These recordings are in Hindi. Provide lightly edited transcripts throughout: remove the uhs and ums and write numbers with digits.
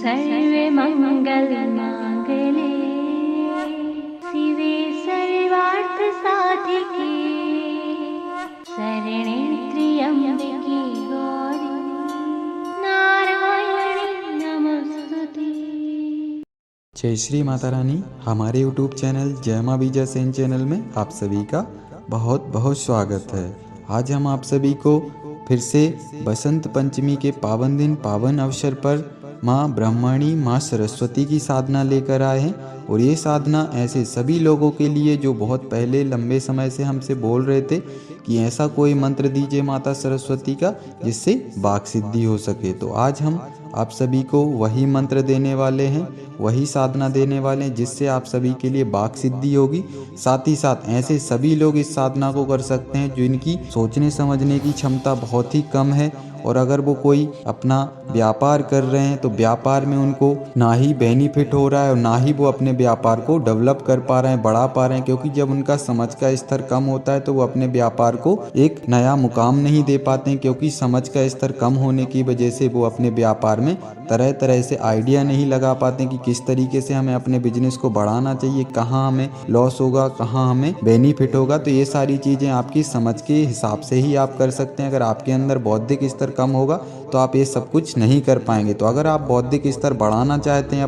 सर्वे मंगल मांगले शिवे सर्वार्थ साधिके शरणे त्र्यंबके गौरी नारायणी नमस्तुते। जय श्री माता रानी। हमारे यूट्यूब चैनल जय मां बीजा सेन चैनल में आप सभी का बहुत बहुत स्वागत है। आज हम आप सभी को फिर से बसंत पंचमी के पावन दिन पावन अवसर पर माँ ब्रह्मणी माँ सरस्वती की साधना लेकर आए हैं। और ये साधना ऐसे सभी लोगों के लिए जो बहुत पहले लंबे समय से हमसे बोल रहे थे कि ऐसा कोई मंत्र दीजिए माता सरस्वती का जिससे वाक सिद्धि हो सके। तो आज हम आप सभी को वही मंत्र देने वाले हैं, वही साधना देने वाले हैं जिससे आप सभी के लिए वाक सिद्धि होगी। साथ ही साथ ऐसे सभी लोग इस साधना को कर सकते हैं जिनकी सोचने समझने की क्षमता बहुत ही कम है। और अगर वो कोई अपना व्यापार कर रहे हैं तो व्यापार में उनको ना ही बेनिफिट हो रहा है और ना ही वो अपने व्यापार को डेवलप कर पा रहे हैं, बढ़ा पा रहे हैं। क्योंकि जब उनका समझ का स्तर कम होता है तो वो अपने व्यापार को एक नया मुकाम नहीं दे पाते हैं। क्योंकि समझ का स्तर कम होने की वजह से वो अपने व्यापार में तरह तरह से आइडिया नहीं लगा पाते कि किस तरीके से हमें अपने बिजनेस को बढ़ाना चाहिए, कहाँ हमें लॉस होगा, कहाँ हमें बेनिफिट होगा। तो ये सारी चीज़ें आपकी समझ के हिसाब से ही आप कर सकते हैं। अगर आपके अंदर बौद्धिक स्तर कम होगा तो आप ये सब कुछ नहीं कर पाएंगे। तो अगर आप बौद्धिक स्तर बढ़ाना चाहते हैं,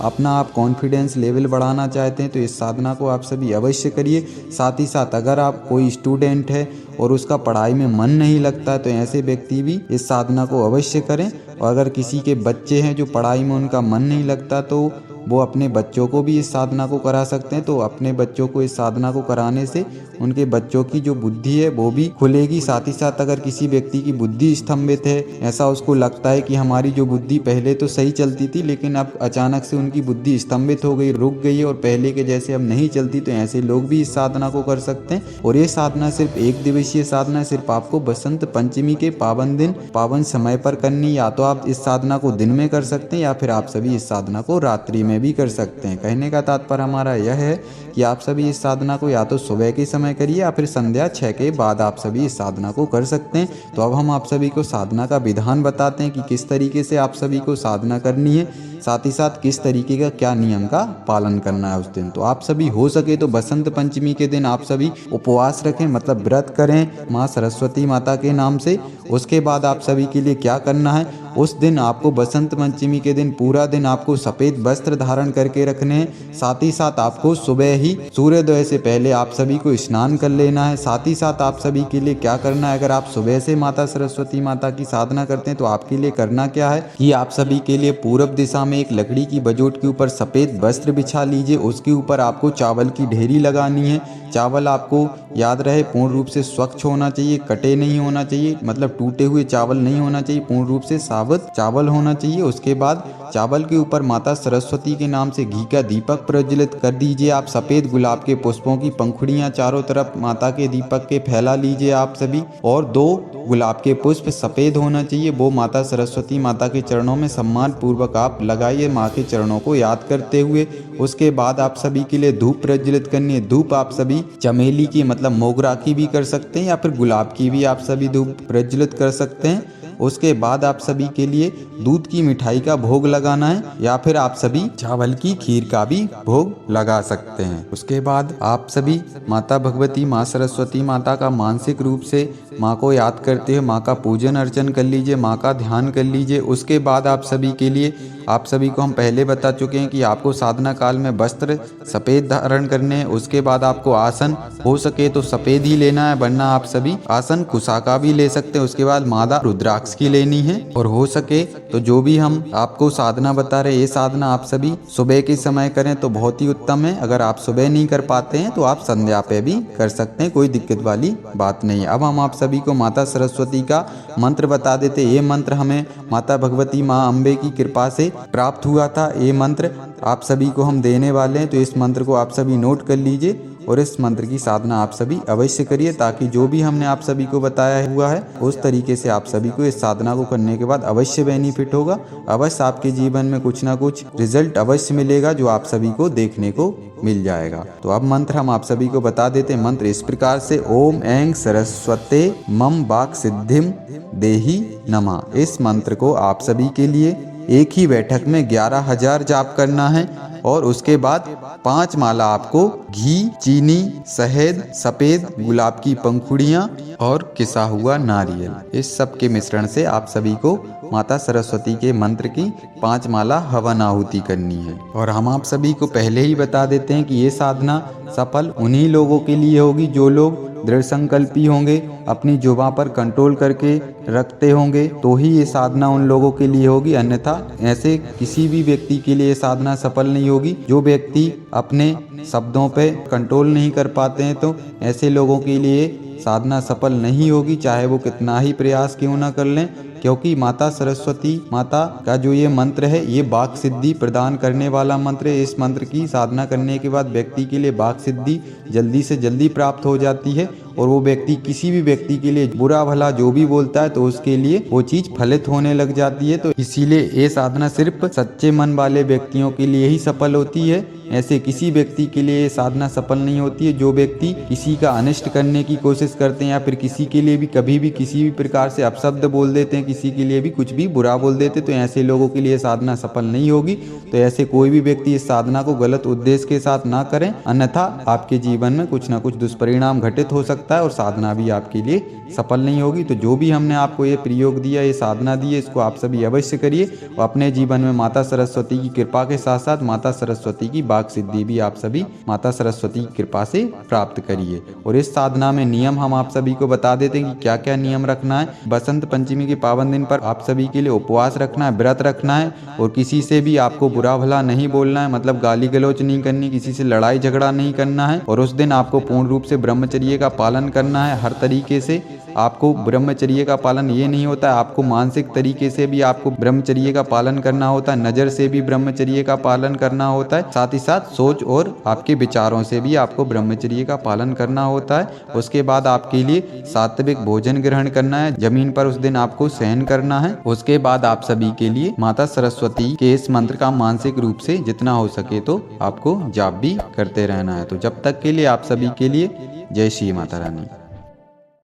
अपना आप कॉन्फिडेंस लेवल बढ़ाना चाहते हैं तो इस साधना को आप सभी अवश्य करिए। साथ ही साथ अगर आप कोई स्टूडेंट है और उसका पढ़ाई में मन नहीं लगता तो ऐसे व्यक्ति भी इस साधना को अवश्य करें। और अगर किसी के बच्चे हैं जो पढ़ाई में उनका मन नहीं लगता तो वो अपने बच्चों को भी इस साधना को करा सकते हैं। तो अपने बच्चों को इस साधना को कराने से उनके बच्चों की जो बुद्धि है वो भी खुलेगी। साथ ही साथ अगर किसी व्यक्ति की बुद्धि स्तंभित है, ऐसा उसको लगता है कि हमारी जो बुद्धि पहले तो सही चलती थी लेकिन अब अचानक से उनकी बुद्धि स्तंभित हो गई, रुक गई है और पहले के जैसे अब नहीं चलती, तो ऐसे लोग भी इस साधना को कर सकते हैं। और ये साधना सिर्फ एक दिवसीय साधना है, सिर्फ आपको बसंत पंचमी के पावन दिन पावन समय पर करनी। या तो आप इस साधना को दिन में कर सकते हैं या फिर आप सभी इस साधना को रात्रि में भी कर सकते हैं। कहने का तात्पर्य हमारा यह है कि आप सभी इस साधना को या तो सुबह के समय करिए या फिर संध्या 6 के बाद आप सभी इस साधना को कर सकते हैं। तो अब हम आप सभी को साधना का विधान बताते हैं कि किस तरीके से आप सभी को साधना करनी है, साथ ही साथ किस तरीके का क्या नियम का पालन करना है उस दिन। तो आप सभी हो सके तो बसंत पंचमी के दिन आप सभी उपवास रखें, मतलब व्रत करें माँ सरस्वती माता के नाम से। उसके बाद आप सभी के लिए क्या करना है, उस दिन आपको बसंत पंचमी के दिन पूरा दिन आपको सफ़ेद वस्त्र धारण करके रखने हैं। साथ ही साथ आपको सुबह ही सूर्योदय से पहले आप सभी को स्नान कर लेना है। साथ ही साथ आप सभी के लिए क्या करना है, अगर आप सुबह से माता सरस्वती माता की साधना करते हैं तो आपके लिए करना क्या है कि आप सभी के लिए पूर्व दिशा में एक लकड़ी की बजोट के ऊपर सफ़ेद वस्त्र बिछा लीजिए। उसके ऊपर आपको चावल की ढेरी लगानी है। चावल आपको याद रहे पूर्ण रूप से स्वच्छ होना चाहिए, कटे नहीं होना चाहिए, मतलब टूटे हुए चावल नहीं होना चाहिए, पूर्ण रूप से साबुत चावल होना चाहिए। उसके बाद चावल के ऊपर माता सरस्वती के नाम से घी का दीपक प्रज्वलित कर दीजिए। आप सफ़ेद गुलाब के पुष्पों की पंखुड़ियाँ चारों तरफ माता के दीपक के फैला लीजिए आप सभी। और 2 गुलाब के पुष्प सफ़ेद होना चाहिए, वो माता सरस्वती माता के चरणों में सम्मान पूर्वक आप लगाइए माँ के चरणों को याद करते हुए। उसके बाद आप सभी के लिए धूप प्रज्वलित करनी है। धूप आप सभी चमेली की मतलब मोगरा की भी कर सकते हैं या फिर गुलाब की भी आप सभी धूप प्रज्वलित कर सकते हैं। उसके बाद आप सभी के लिए दूध की मिठाई का भोग लगाना है या फिर आप सभी चावल की खीर का भी भोग लगा सकते हैं। उसके बाद आप सभी माता भगवती माँ सरस्वती माता का मानसिक रूप से माँ को याद करते हुए माँ का पूजन अर्चन कर लीजिए, माँ का ध्यान कर लीजिए। उसके बाद आप सभी के लिए, आप सभी को हम पहले बता चुके हैं कि आपको साधना काल में वस्त्र सफ़ेद धारण करने हैं। उसके बाद आपको आसन हो सके तो सफ़ेद ही लेना है, वरना आप सभी आसन कुशा का भी ले सकते हैं। उसके बाद मादा रुद्राक्ष की लेनी है। और हो सके तो जो भी हम आपको साधना बता रहे हैं ये साधना आप सभी सुबह के समय करें तो बहुत ही उत्तम है। अगर आप सुबह नहीं कर पाते हैं तो आप संध्या पे भी कर सकते हैं, कोई दिक्कत वाली बात नहीं है। अब हम आप सभी को माता सरस्वती का मंत्र बता देते। ये मंत्र हमें माता भगवती माँ अम्बे की कृपा से प्राप्त हुआ था। ये मंत्र आप सभी को हम देने वाले हैं, तो इस मंत्र को आप सभी नोट कर लीजिए और इस मंत्र की साधना आप सभी अवश्य करिए, ताकि जो भी हमने आप सभी को बताया हुआ है उस तरीके से आप सभी को इस साधना को करने के बाद अवश्य बेनिफिट होगा। अवश्य आपके जीवन में कुछ ना कुछ रिजल्ट अवश्य मिलेगा जो आप सभी को देखने को मिल जाएगा। तो अब मंत्र हम आप सभी को बता देते हैं। मंत्र इस प्रकार से, ओम ऐं सरस्वते मम वाक् सिद्धिम देहि नमः। इस मंत्र को आप सभी के लिए एक ही बैठक में 11,000 जाप करना है और उसके बाद 5 माला आपको घी, चीनी, शहद, सफ़ेद गुलाब की पंखुड़ियाँ और किसा हुआ नारियल, इस सब के मिश्रण से आप सभी को माता सरस्वती के मंत्र की 5 माला हवन आहुति करनी है। और हम आप सभी को पहले ही बता देते हैं कि ये साधना सफल उन्हीं लोगों के लिए होगी जो लोग दृढ़ संकल्पी होंगे, अपनी जुबान पर कंट्रोल करके रखते होंगे, तो ही ये साधना उन लोगों के लिए होगी। अन्यथा ऐसे किसी भी व्यक्ति के लिए ये साधना सफल नहीं होगी। जो व्यक्ति अपने शब्दों पे कंट्रोल नहीं कर पाते हैं, तो ऐसे लोगों के लिए साधना सफल नहीं होगी, चाहे वो कितना ही प्रयास क्यों ना कर लें। क्योंकि माता सरस्वती माता का जो ये मंत्र है, ये वाक सिद्धि प्रदान करने वाला मंत्र है। इस मंत्र की साधना करने के बाद व्यक्ति के लिए वाक सिद्धि जल्दी से जल्दी प्राप्त हो जाती है और वो व्यक्ति किसी भी व्यक्ति के लिए बुरा भला जो भी बोलता है तो उसके लिए वो चीज फलित होने लग जाती है। तो इसीलिए ये साधना सिर्फ सच्चे मन वाले व्यक्तियों के लिए ही सफल होती है। ऐसे किसी व्यक्ति के लिए ये साधना सफल नहीं होती है। जो व्यक्ति किसी का अनिष्ट करने की कोशिश करते हैं या फिर किसी के लिए भी कभी भी किसी भी प्रकार से अपशब्द बोल देते हैं, किसी के लिए भी कुछ भी बुरा बोल देते, तो ऐसे लोगों के लिए साधना सफल नहीं होगी। तो ऐसे कोई भी व्यक्ति इस साधना को गलत उद्देश्य के साथ ना करें, अन्यथा आपके जीवन में कुछ ना कुछ दुष्परिणाम घटित हो सकता है और साधना भी आपके लिए सफल नहीं होगी। तो जो भी हमने आपको ये प्रयोग दिया, ये साधना दी है, इसको आप सभी अवश्य करिए और अपने जीवन में माता सरस्वती की कृपा के साथ साथ माता सरस्वती की वाक सिद्धि भी आप सभी माता सरस्वती की कृपा से प्राप्त करिए। और इस साधना में नियम हम आप सभी को बता देते हैं कि क्या क्या नियम रखना है। बसंत पंचमी के पावन दिन पर आप सभी के लिए उपवास रखना है, व्रत रखना है और किसी से भी आपको बुरा भला नहीं बोलना है, मतलब गाली गलौज नहीं करनी, किसी से लड़ाई झगड़ा नहीं करना है। और उस दिन आपको पूर्ण रूप से ब्रह्मचर्य का पालन करना है। हर तरीके से आपको ब्रह्मचर्य का पालन ये नहीं होता है, आपको मानसिक तरीके से भी आपको ब्रह्मचर्य का पालन करना होता है, नज़र से भी ब्रह्मचर्य का पालन करना होता है, साथ ही साथ सोच और आपके विचारों से भी आपको ब्रह्मचर्य का पालन करना होता है। उसके बाद आपके लिए सात्विक भोजन ग्रहण करना है, जमीन पर उस दिन आपको शयन करना है। उसके बाद आप सभी के लिए माता सरस्वती के इस मंत्र का मानसिक रूप से जितना हो सके तो आपको जाप भी करते रहना है। तो जब तक के लिए आप सभी के लिए जय श्री माता रानी।